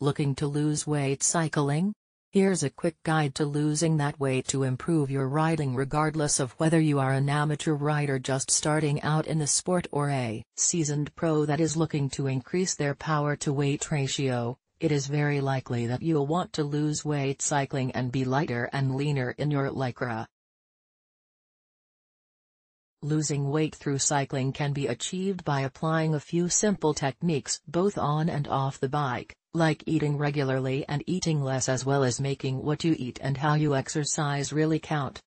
Looking to lose weight cycling? Here's a quick guide to losing that weight to improve your riding regardless of whether you are an amateur rider just starting out in the sport or a seasoned pro that is looking to increase their power-to-weight ratio. It is very likely that you'll want to lose weight cycling and be lighter and leaner in your lycra. Losing weight through cycling can be achieved by applying a few simple techniques both on and off the bike, like eating regularly and eating less, as well as making what you eat and how you exercise really count.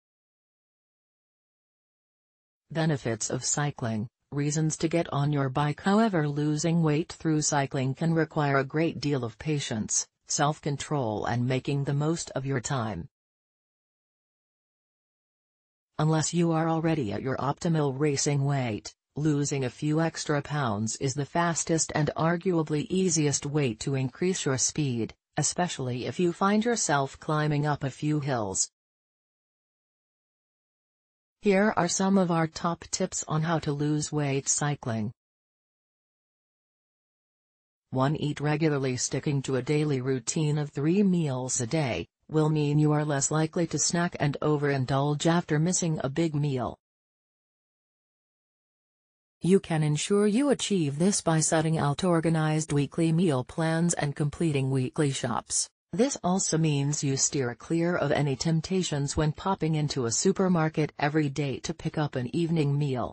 Benefits of cycling. Reasons to get on your bike. However, losing weight through cycling can require a great deal of patience, self-control, and making the most of your time. Unless you are already at your optimal racing weight, losing a few extra pounds is the fastest and arguably easiest way to increase your speed, especially if you find yourself climbing up a few hills. Here are some of our top tips on how to lose weight cycling. 1. Eat regularly. Sticking to a daily routine of 3 meals a day will mean you are less likely to snack and overindulge after missing a big meal. You can ensure you achieve this by setting out organized weekly meal plans and completing weekly shops. This also means you steer clear of any temptations when popping into a supermarket every day to pick up an evening meal.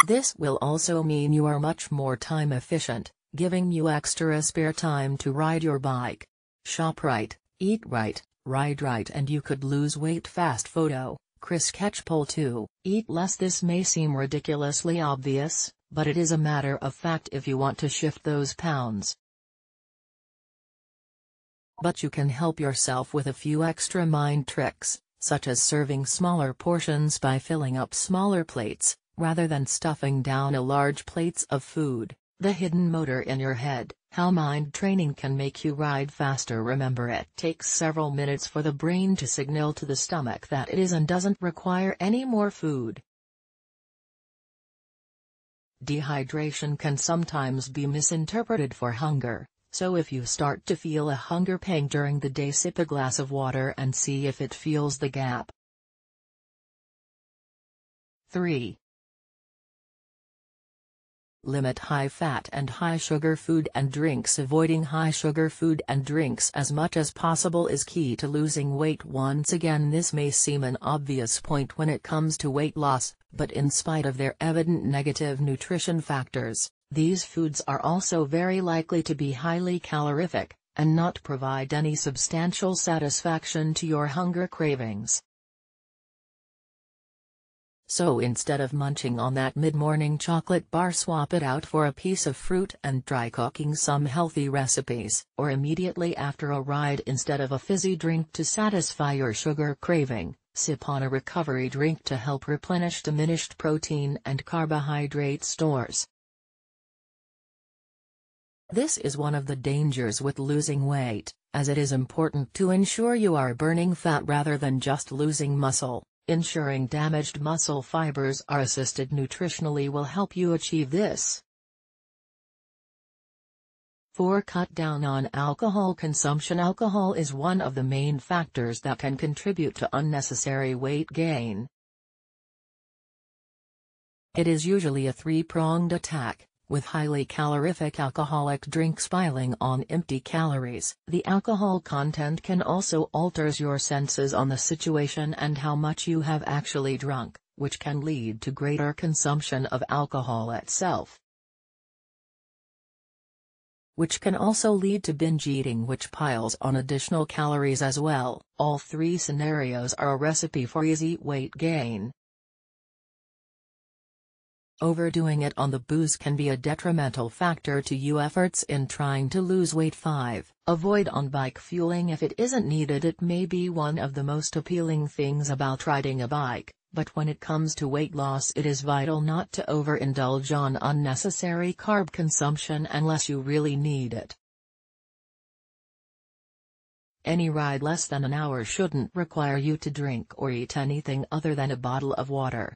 This will also mean you are much more time efficient, giving you extra spare time to ride your bike. Shop right, eat right, ride right, and you could lose weight fast. Photo, Chris Catchpole 2. Eat less. This may seem ridiculously obvious, but it is a matter of fact if you want to shift those pounds. But you can help yourself with a few extra mind tricks, such as serving smaller portions by filling up smaller plates, rather than stuffing down a large plates of food. The hidden motor in your head, how mind training can make you ride faster. Remember, it takes several minutes for the brain to signal to the stomach that it is and doesn't require any more food. Dehydration can sometimes be misinterpreted for hunger, so if you start to feel a hunger pang during the day, sip a glass of water and see if it fills the gap. 3. Limit high-fat and high-sugar food and drinks. Avoiding high-sugar food and drinks as much as possible is key to losing weight. Once again, this may seem an obvious point when it comes to weight loss, but in spite of their evident negative nutrition factors, these foods are also very likely to be highly calorific, and not provide any substantial satisfaction to your hunger cravings. So instead of munching on that mid-morning chocolate bar, swap it out for a piece of fruit and try cooking some healthy recipes. Or immediately after a ride, instead of a fizzy drink to satisfy your sugar craving, sip on a recovery drink to help replenish diminished protein and carbohydrate stores. This is one of the dangers with losing weight, as it is important to ensure you are burning fat rather than just losing muscle. Ensuring damaged muscle fibers are assisted nutritionally will help you achieve this. 4. Cut down on alcohol consumption. Alcohol is one of the main factors that can contribute to unnecessary weight gain. It is usually a three-pronged attack, with highly calorific alcoholic drinks piling on empty calories. The alcohol content can also alter your senses on the situation and how much you have actually drunk, which can lead to greater consumption of alcohol itself. Which can also lead to binge eating, which piles on additional calories as well. All three scenarios are a recipe for easy weight gain. Overdoing it on the booze can be a detrimental factor to your efforts in trying to lose weight. 5. Avoid on-bike fueling if it isn't needed. It may be one of the most appealing things about riding a bike, but when it comes to weight loss, it is vital not to overindulge on unnecessary carb consumption unless you really need it. Any ride less than an hour shouldn't require you to drink or eat anything other than a bottle of water.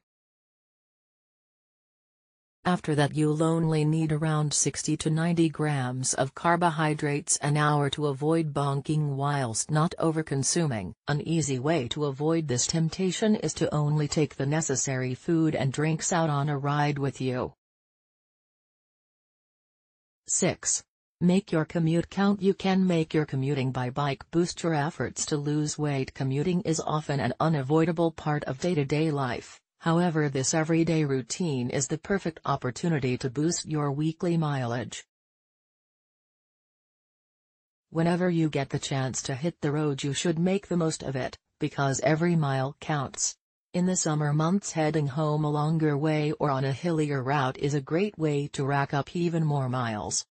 After that you'll only need around 60 to 90 grams of carbohydrates an hour to avoid bonking whilst not overconsuming. An easy way to avoid this temptation is to only take the necessary food and drinks out on a ride with you. 6. Make your commute count. You can make your commuting by bike boost your efforts to lose weight. Commuting is often an unavoidable part of day-to-day life. However, this everyday routine is the perfect opportunity to boost your weekly mileage. Whenever you get the chance to hit the road, you should make the most of it, because every mile counts. In the summer months, heading home a longer way or on a hillier route is a great way to rack up even more miles.